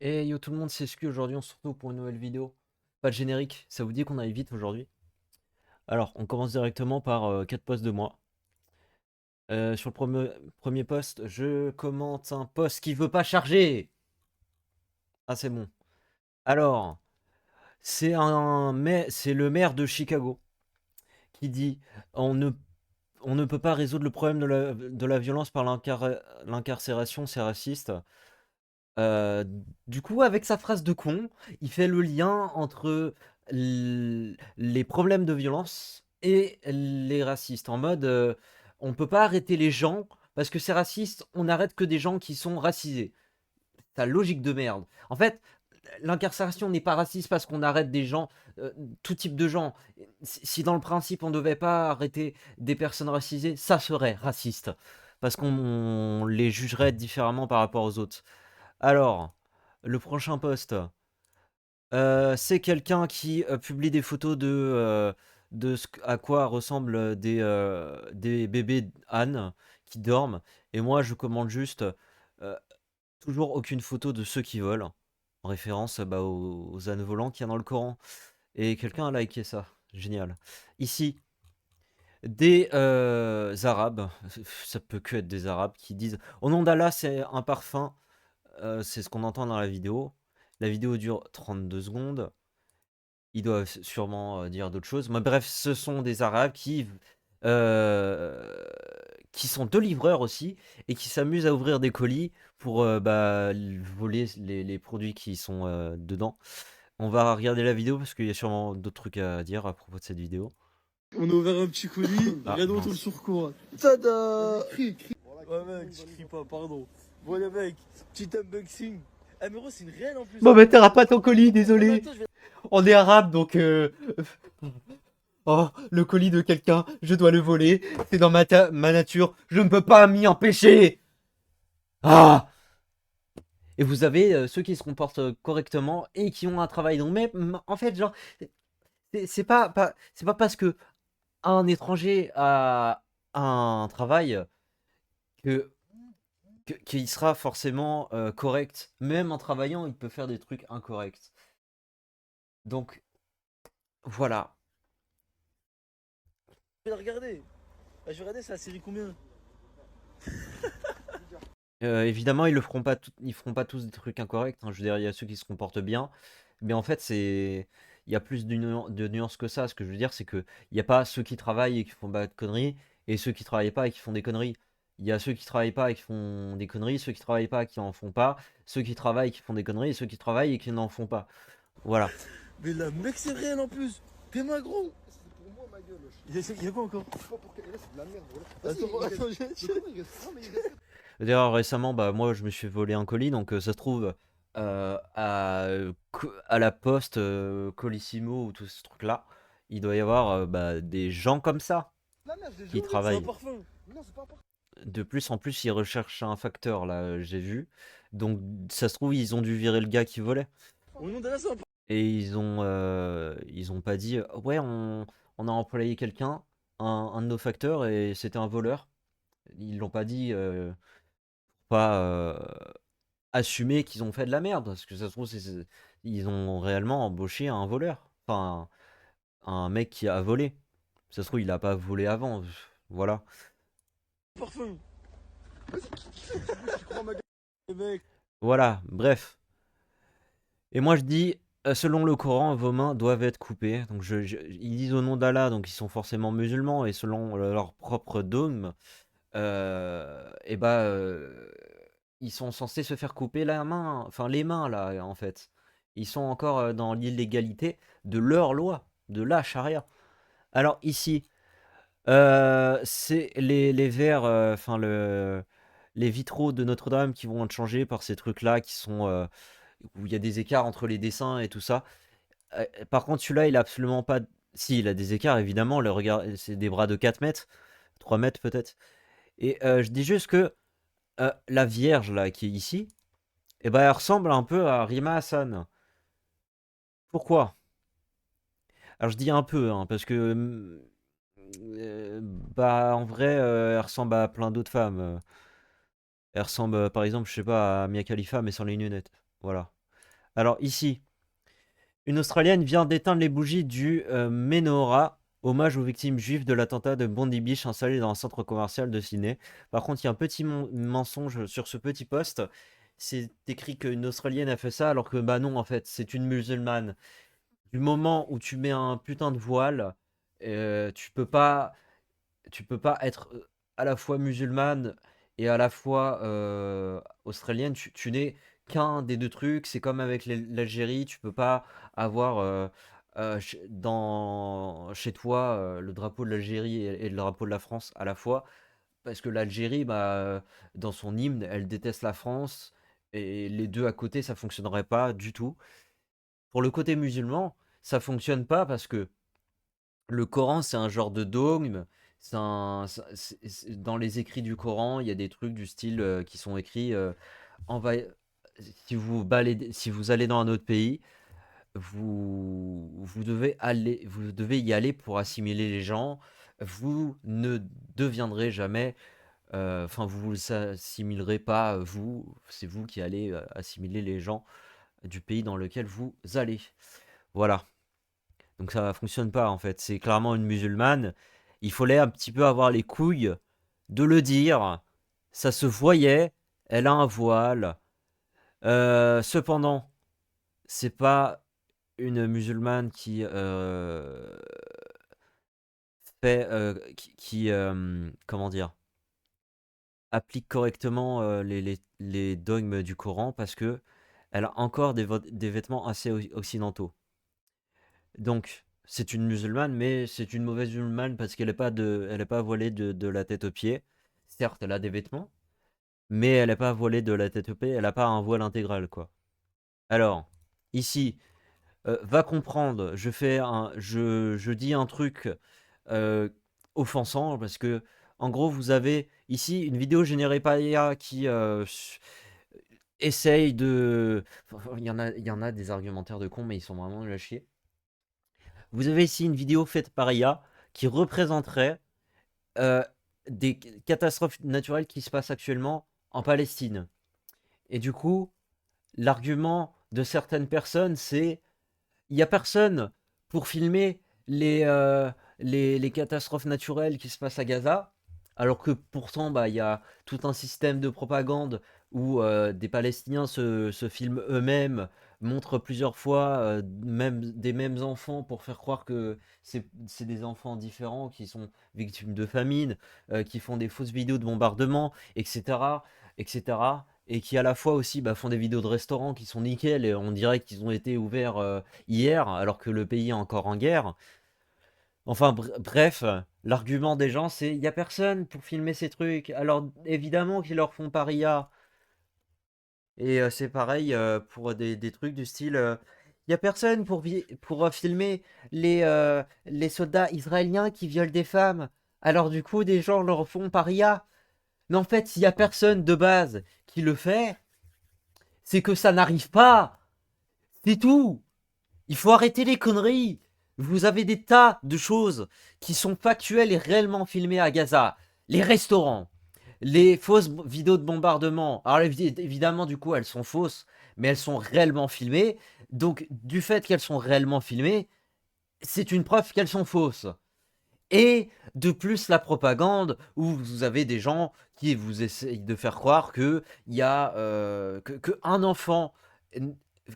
Et yo tout le monde, c'est Sku, aujourd'hui on se retrouve pour une nouvelle vidéo. Pas de générique, ça vous dit qu'on aille vite aujourd'hui? Alors, on commence directement par 4 posts de moi. Sur le premier post, je commente un post qui veut pas charger. Ah c'est bon. Alors, c'est le maire de Chicago qui dit on ne, on ne peut pas résoudre le problème de la violence par l'incarcération, c'est raciste. Heu, du coup, avec sa phrase de con, il fait le lien entre les problèmes de violence et les racistes. En mode, on peut pas arrêter les gens parce que c'est raciste, on n'arrête que des gens qui sont racisés. Ta logique de merde. En fait, l'incarcération n'est pas raciste parce qu'on arrête des gens, tout type de gens. Si dans le principe on devait pas arrêter des personnes racisées, ça serait raciste. Parce qu'on les jugerait différemment par rapport aux autres. Alors, le prochain post, c'est quelqu'un qui publie des photos de à quoi ressemblent des bébés ânes qui dorment. Et moi, je commande juste euh, toujours aucune photo de ceux qui volent, en référence bah, aux ânes volants qu'il y a dans le Coran. Et quelqu'un a liké ça. Génial. Ici, des Arabes, ça peut que être des Arabes, qui disent au nom d'Allah, c'est un parfum. C'est ce qu'on entend dans la vidéo. La vidéo dure 32 secondes. Ils doivent sûrement dire d'autres choses. Mais bref, ce sont des Arabes euh, qui sont deux livreurs aussi et qui s'amusent à ouvrir des colis pour bah, voler les produits qui sont dedans. On va regarder la vidéo parce qu'il y a sûrement d'autres trucs à dire à propos de cette vidéo. On a ouvert un petit colis, Ah, rien d'autre mince. sur quoi. Tada! Crie. Ouais mec, je crie pas, pardon. Voilà mec, petit unboxing. Ah mais gros, c'est une réelle en plus. Bon, bah, t'auras pas ton colis, Non mais désolé. attends, je vais... On est arabe donc. Oh, le colis de quelqu'un, je dois le voler. C'est dans ma nature, je ne peux pas m'y empêcher. Ah! Et vous avez ceux qui se comportent correctement et qui ont un travail. Donc, mais en fait, genre, c'est pas parce que un étranger a un travail que qu'il sera forcément correct. Même en travaillant, il peut faire des trucs incorrects. Donc, voilà. Je vais la regarder. Ah, je vais regarder, c'est la série combien? Évidemment, ils feront pas tous des trucs incorrects, hein. Je veux dire, il y a ceux qui se comportent bien, mais en fait, il y a plus de nuances que ça. Ce que je veux dire, c'est que il y a pas ceux qui travaillent et qui font pas de conneries, et ceux qui travaillent pas et qui font des conneries. Il y a ceux qui travaillent pas et qui font des conneries, ceux qui travaillent pas et qui en font pas, ceux qui travaillent et qui font des conneries, et ceux qui travaillent et qui n'en font pas. Voilà. Mais la mec, c'est réel en plus. T'es ma gros. C'est pour moi ma gueule. Il y a quoi encore? Je sais pas pour quelle c'est de la merde. Voilà. D'ailleurs, récemment, bah, moi, je me suis volé un colis, donc ça se trouve à la poste, Colissimo ou tout ce truc-là, il doit y avoir bah, des gens comme ça La merde, je l'ai qui déjà ouvert. C'est un travaillent. parfum. Non, c'est pas un parfum. De plus, en plus, ils recherchent un facteur, là, j'ai vu. Donc, ça se trouve, ils ont dû virer le gars qui volait. Au nom d'Allah, c'est un parfum. Et ils ont pas dit, ouais, on a employé quelqu'un, un de nos facteurs, et c'était un voleur. Ils l'ont pas dit, pas assumer qu'ils ont fait de la merde, parce que ça se trouve, ils ont réellement embauché un voleur. Enfin, un mec qui a volé. Ça se trouve, il a pas volé avant. Voilà. Parfum. Les mecs. Voilà, bref. Et moi, je dis, selon le Coran, vos mains doivent être coupées. Donc, ils disent au nom d'Allah, donc ils sont forcément musulmans, et selon leur propre dogme, et bah, ils sont censés se faire couper la main, enfin les mains là, en fait. Ils sont encore dans l'illégalité de leur loi, de la charia. Alors ici, c'est les verres, enfin les vitraux de Notre-Dame qui vont être changés par ces trucs-là qui sont où il y a des écarts entre les dessins et tout ça. Par contre, celui-là, il a absolument pas. Si, il a des écarts, évidemment. Le regard, c'est des bras de 4 mètres, 3 mètres peut-être. Et je dis juste que la Vierge là qui est ici, eh ben, elle ressemble un peu à Rima Hassan. Pourquoi? Alors je dis un peu, hein, parce que bah en vrai, elle ressemble à plein d'autres femmes. Elle ressemble, par exemple, je sais pas, à Mia Khalifa, mais sans les lunettes. Voilà. Alors ici, une Australienne vient d'éteindre les bougies du Menorah, hommage aux victimes juives de l'attentat de Bondi Beach installé dans un centre commercial de Sydney. Par contre, il y a un petit mensonge sur ce petit post. C'est écrit qu'une Australienne a fait ça, alors que bah non, en fait, c'est une musulmane. Du moment où tu mets un putain de voile, euh, tu peux pas, tu peux pas être à la fois musulmane et à la fois australienne. Tu n'es qu'un des deux trucs. C'est comme avec l'Algérie, tu peux pas avoir chez toi le drapeau de l'Algérie et le drapeau de la France à la fois. Parce que l'Algérie, bah, dans son hymne, elle déteste la France. Et les deux à côté, ça fonctionnerait pas du tout. Pour le côté musulman, ça fonctionne pas parce que le Coran, c'est un genre de dogme. Dans les écrits du Coran, il y a des trucs du style qui sont écrits envahi- si vous allez dans un autre pays, vous devez y aller pour assimiler les gens. Vous ne deviendrez jamais, enfin, vous ne assimilerez pas, vous, c'est vous qui allez assimiler les gens du pays dans lequel vous allez. Voilà. Donc ça fonctionne pas en fait. C'est clairement une musulmane. Il fallait un petit peu avoir les couilles de le dire. Ça se voyait. Elle a un voile. Cependant, c'est pas une musulmane qui comment dire, applique correctement les dogmes du Coran parce que elle a encore des vêtements assez occidentaux. Donc, c'est une musulmane, mais c'est une mauvaise musulmane parce elle est pas voilée de la tête aux pieds. Certes, elle a des vêtements, mais elle est pas voilée de la tête aux pieds. Elle a pas un voile intégral, quoi. Alors, ici, va comprendre. Je dis un truc euh, offensant parce que, en gros, vous avez ici une vidéo générée par IA qui essaye de. Enfin, il y en a des argumentaires de cons, mais ils sont vraiment nuls à chier. Vous avez ici une vidéo faite par IA qui représenterait euh, des catastrophes naturelles qui se passent actuellement en Palestine. Et du coup, l'argument de certaines personnes, c'est il n'y a personne pour filmer les catastrophes naturelles qui se passent à Gaza, alors que pourtant, bah, il y a tout un système de propagande où des Palestiniens se filment eux-mêmes, montrent plusieurs fois même des mêmes enfants pour faire croire que c'est des enfants différents qui sont victimes de famine, qui font des fausses vidéos de bombardement, etc., etc., et qui à la fois aussi bah, font des vidéos de restaurants qui sont nickel, et on dirait qu'ils ont été ouverts hier, alors que le pays est encore en guerre. Enfin bref, l'argument des gens c'est il y a personne pour filmer ces trucs. Alors évidemment qu'ils leur font paria. Et c'est pareil pour des trucs du style il y a personne pour filmer les soldats israéliens qui violent des femmes. Alors du coup des gens leur font paria. Mais en fait, s'il y a personne de base qui le fait, c'est que ça n'arrive pas. C'est tout. Il faut arrêter les conneries. Vous avez des tas de choses qui sont factuelles et réellement filmées à Gaza. Les restaurants, les fausses vidéos de bombardement. Alors évidemment, du coup, elles sont fausses, mais elles sont réellement filmées. Donc, du fait qu'elles sont réellement filmées, c'est une preuve qu'elles sont fausses. Et de plus, la propagande, où vous avez des gens qui vous essayent de faire croire que il y a que un enfant,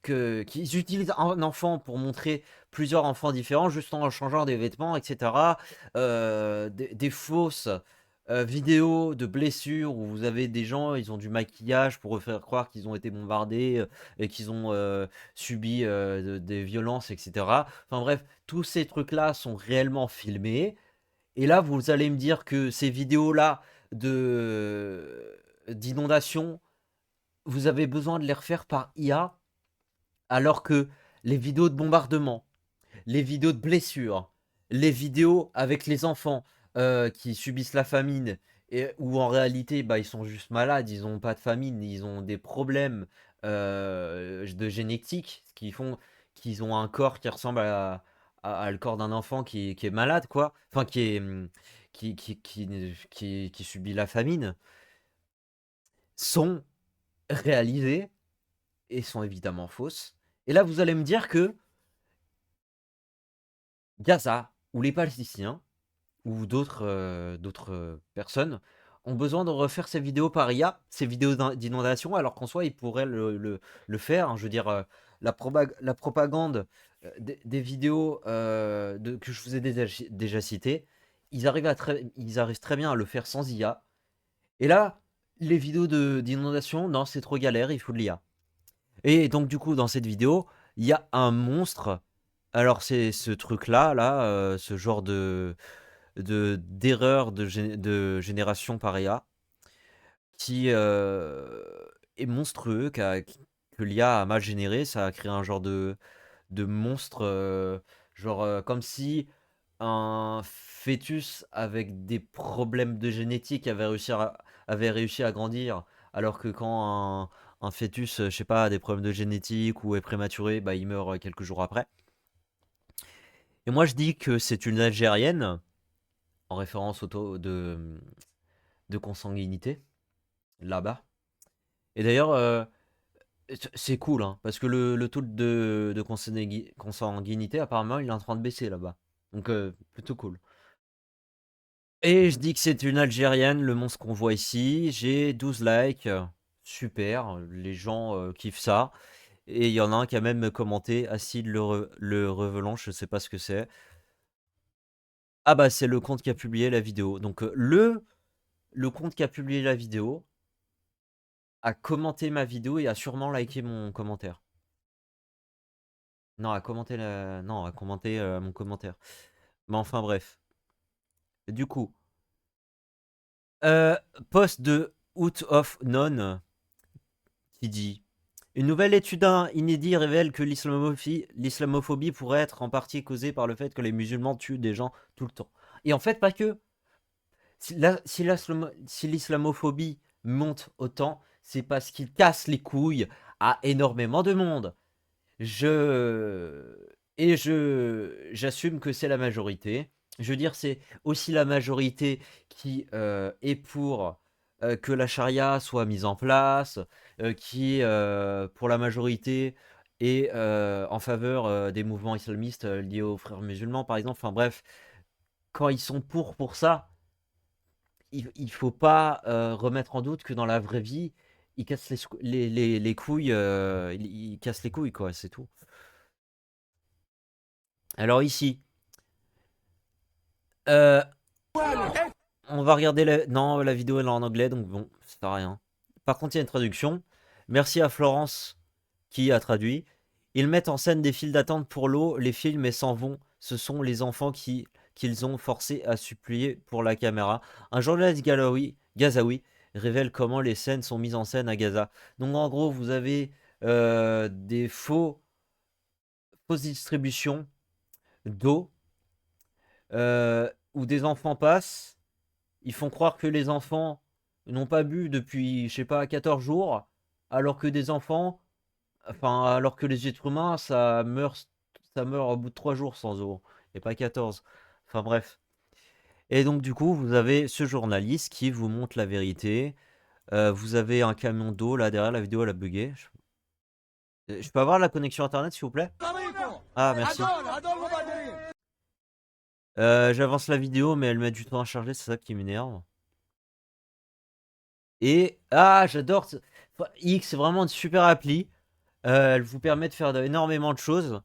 qu'ils utilisent un enfant pour montrer plusieurs enfants différents juste en changeant des vêtements, etc. Des fausses vidéos de blessures où vous avez des gens, ils ont du maquillage pour faire croire qu'ils ont été bombardés et qu'ils ont subi des violences, etc. Enfin bref, tous ces trucs-là sont réellement filmés. Et là, vous allez me dire que ces vidéos-là d'inondation, vous avez besoin de les refaire par IA, alors que les vidéos de bombardement, les vidéos de blessures, les vidéos avec les enfants qui subissent la famine, et où en réalité, bah, ils sont juste malades, ils n'ont pas de famine, ils ont des problèmes de génétique, qui font qu'ils ont un corps qui ressemble à le corps d'un enfant qui est malade, quoi. Enfin, qui subit la famine, sont réalisées et sont évidemment fausses. Et là, vous allez me dire que Gaza ou les Palestiniens ou d'autres personnes ont besoin de refaire ces vidéos par IA, ces vidéos d'inondation, alors qu'en soi, ils pourraient le faire, hein. Je veux dire, la propagande des vidéos que je vous ai déjà citées, ils arrivent très bien à le faire sans IA. Et là, les vidéos d'inondation, non, c'est trop galère, il faut de l'IA. Et donc, du coup, dans cette vidéo, il y a un monstre. Alors, c'est ce truc-là, ce genre d'erreur de génération par IA qui est monstrueux, que l'IA a mal généré. Ça a créé un genre de monstre, genre comme si un fœtus avec des problèmes de génétique avait réussi à grandir, alors que quand un fœtus, je sais pas, a des problèmes de génétique ou est prématuré, bah, il meurt quelques jours après. Et moi, je dis que c'est une Algérienne, en référence au taux de consanguinité, là-bas. Et d'ailleurs, c'est cool, hein, parce que le taux de consanguinité, apparemment, il est en train de baisser là-bas. Donc, plutôt cool. Et je dis que c'est une Algérienne, le monstre qu'on voit ici. J'ai 12 likes. Super, les gens kiffent ça. Et il y en a un qui a même commenté Acide le Revelant, je sais pas ce que c'est. Ah bah c'est le compte qui a publié la vidéo. Donc le compte qui a publié la vidéo a commenté ma vidéo et a sûrement liké mon commentaire. Non, a commenté non, a commenté mon commentaire. Mais enfin bref. Du coup, euh, post de Out of None qui dit: une nouvelle étude inédite révèle que l'islamophobie pourrait être en partie causée par le fait que les musulmans tuent des gens tout le temps. Et en fait, pas que. Si l'islamophobie monte autant, c'est parce qu'il casse les couilles à énormément de monde. Je et j'assume que c'est la majorité. Je veux dire, c'est aussi la majorité qui est pour que la charia soit mise en place, qui pour la majorité est en faveur des mouvements islamistes liés aux frères musulmans, par exemple. Enfin bref, quand ils sont pour ça, il faut pas remettre en doute que dans la vraie vie, ils cassent les couilles, ils cassent les couilles, quoi, c'est tout. Alors ici, euh, on va regarder la... Non, la vidéo elle est en anglais, donc bon, ça sert à rien. Par contre, il y a une traduction. Merci à Florence qui a traduit. Ils mettent en scène des files d'attente pour l'eau, les films et s'en vont. Ce sont les enfants qu'ils ont forcés à supplier pour la caméra. Un journaliste gazaoui révèle comment les scènes sont mises en scène à Gaza. Donc en gros, vous avez des fausses distributions d'eau où des enfants passent. Ils font croire que les enfants n'ont pas bu depuis, je sais pas, 14 jours, alors que des enfants, enfin, alors que les êtres humains, ça meurt au bout de 3 jours sans eau, et pas 14. Enfin bref. Et donc du coup, vous avez ce journaliste qui vous montre la vérité. Vous avez un camion d'eau là derrière, la vidéo elle a bugué. Je peux avoir la connexion internet s'il vous plaît? Ah merci. J'avance la vidéo mais elle met du temps à charger, c'est ça qui m'énerve. Et ah, j'adore. X, c'est vraiment une super appli. Elle vous permet de faire énormément de choses.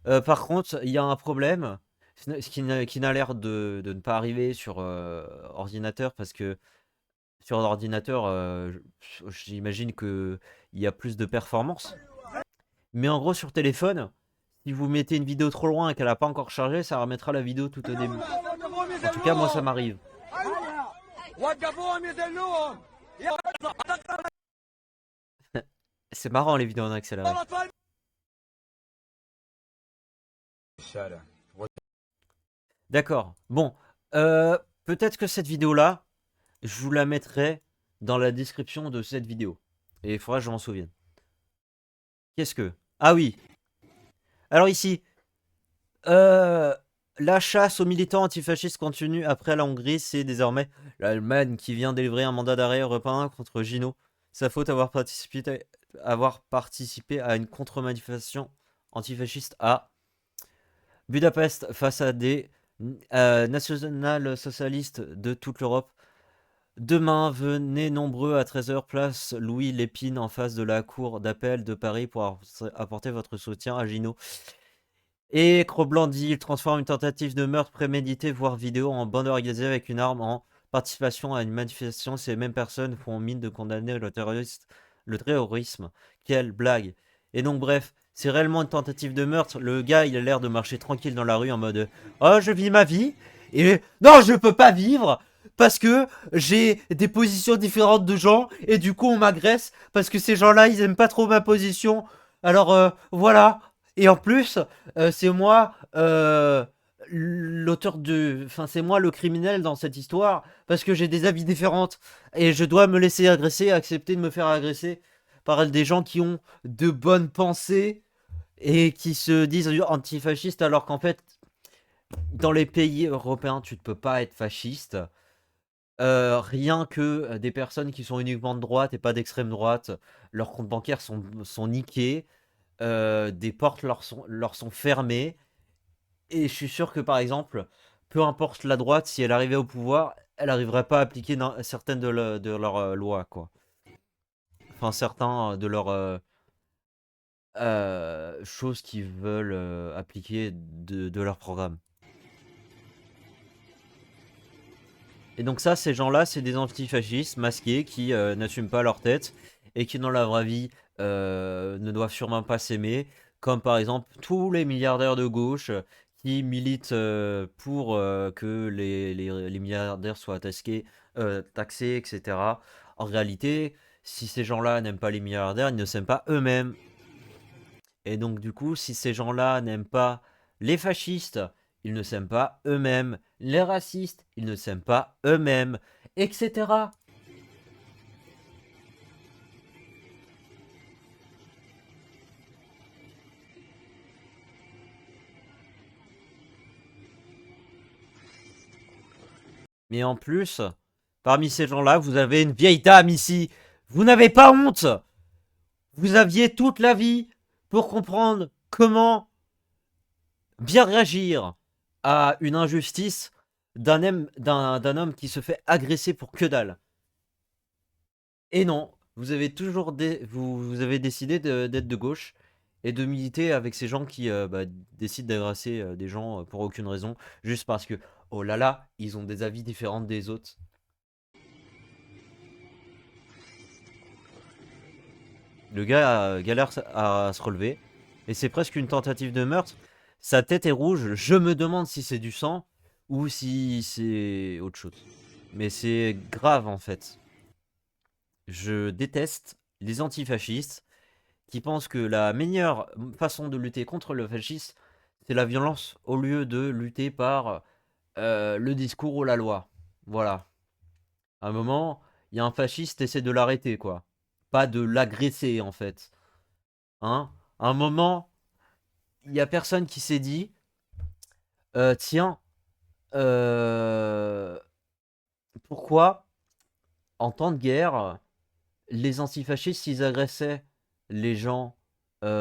Par contre, il y a un problème, qui n'a l'air de ne pas arriver sur ordinateur, parce que sur ordinateur, j'imagine qu'il y a plus de performance. Mais en gros, sur téléphone, si vous mettez une vidéo trop loin et qu'elle n'a pas encore chargé, ça remettra la vidéo tout au début. En tout cas, moi, ça m'arrive. C'est marrant les vidéos en accéléré. D'accord. Bon, peut-être que cette vidéo-là, je vous la mettrai dans la description de cette vidéo. Et il faudra que je m'en souvienne. Qu'est-ce que... Ah oui. Alors ici, la chasse aux militants antifascistes continue après la Hongrie. C'est désormais l'Allemagne qui vient délivrer un mandat d'arrêt européen contre Gino. Sa faute avoir participé avoir participé à une contre-manifestation antifasciste à Budapest face à des national-socialistes de toute l'Europe. Demain, venez nombreux à 13h, place Louis Lépine, en face de la cour d'appel de Paris pour apporter votre soutien à Gino. Et Cro-Blanc dit, il transforme une tentative de meurtre prémédité, voire vidéo, en bande organisée avec une arme en participation à une manifestation. Ces mêmes personnes font mine de condamner le terrorisme. Quelle blague. Et donc bref, c'est réellement une tentative de meurtre. Le gars, il a l'air de marcher tranquille dans la rue en mode « Oh, je vis ma vie !» Et « Non, je peux pas vivre !» Parce que j'ai des positions différentes de gens et du coup on m'agresse parce que ces gens-là ils aiment pas trop ma position. Alors voilà. Et en plus, c'est moi l'auteur de... Enfin c'est moi le criminel dans cette histoire parce que j'ai des avis différentes et je dois me laisser agresser et accepter de me faire agresser par des gens qui ont de bonnes pensées et qui se disent antifascistes alors qu'en fait dans les pays européens tu ne peux pas être fasciste. Rien que des personnes qui sont uniquement de droite et pas d'extrême droite, leurs comptes bancaires sont niqués, des portes leur sont fermées. Et je suis sûr que par exemple, peu importe la droite, si elle arrivait au pouvoir, elle n'arriverait pas à appliquer certaines de leurs lois, quoi. Enfin, certains de leurs choses qu'ils veulent appliquer de leur programme. Et donc ça, ces gens-là, c'est des antifascistes masqués qui n'assument pas leur tête et qui dans la vraie vie ne doivent sûrement pas s'aimer, comme par exemple tous les milliardaires de gauche qui militent pour que les milliardaires soient taxés, etc. En réalité, si ces gens-là n'aiment pas les milliardaires, ils ne s'aiment pas eux-mêmes. Et donc du coup, si ces gens-là n'aiment pas les fascistes, ils ne s'aiment pas eux-mêmes. Les racistes, ils ne s'aiment pas eux-mêmes, etc. Mais en plus, parmi ces gens-là, vous avez une vieille dame ici. Vous n'avez pas honte. Vous aviez toute la vie pour comprendre comment bien réagir à une injustice d'un homme qui se fait agresser pour que dalle. Et non, vous avez toujours vous avez décidé d'être de gauche et de militer avec ces gens qui décident d'agresser des gens pour aucune raison, juste parce que, oh là là, ils ont des avis différents des autres. Le gars galère à se relever, et c'est presque une tentative de meurtre. Sa tête est rouge, je me demande si c'est du sang ou si c'est autre chose. Mais c'est grave en fait. Je déteste les antifascistes qui pensent que la meilleure façon de lutter contre le fascisme, c'est la violence au lieu de lutter par le discours ou la loi. Voilà. À un moment, il y a un fasciste, essaie de l'arrêter, quoi. Pas de l'agresser, en fait. Hein? À un moment, il y a personne qui s'est dit, tiens, euh, pourquoi, en temps de guerre, les antifascistes, s'ils agressaient les gens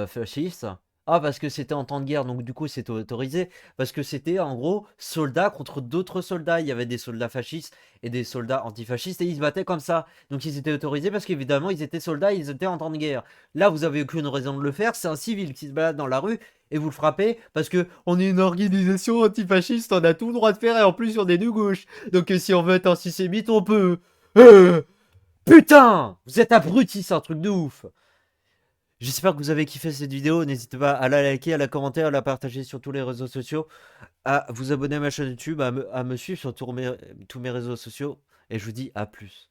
fascistes, ah, parce que c'était en temps de guerre, donc du coup c'était autorisé, parce que c'était en gros soldats contre d'autres soldats. Il y avait des soldats fascistes et des soldats antifascistes et ils se battaient comme ça. Donc ils étaient autorisés parce qu'évidemment ils étaient soldats, ils étaient en temps de guerre. Là vous avez aucune raison de le faire, c'est un civil qui se balade dans la rue et vous le frappez parce que on est une organisation antifasciste, on a tout le droit de faire et en plus on est de gauche. Donc si on veut être antisémite, on peut. Putain, vous êtes abrutis, c'est un truc de ouf. J'espère que vous avez kiffé cette vidéo. N'hésitez pas à la liker, à la commenter, à la partager sur tous les réseaux sociaux, à vous abonner à ma chaîne YouTube, à me suivre sur tous mes réseaux sociaux. Et je vous dis à plus.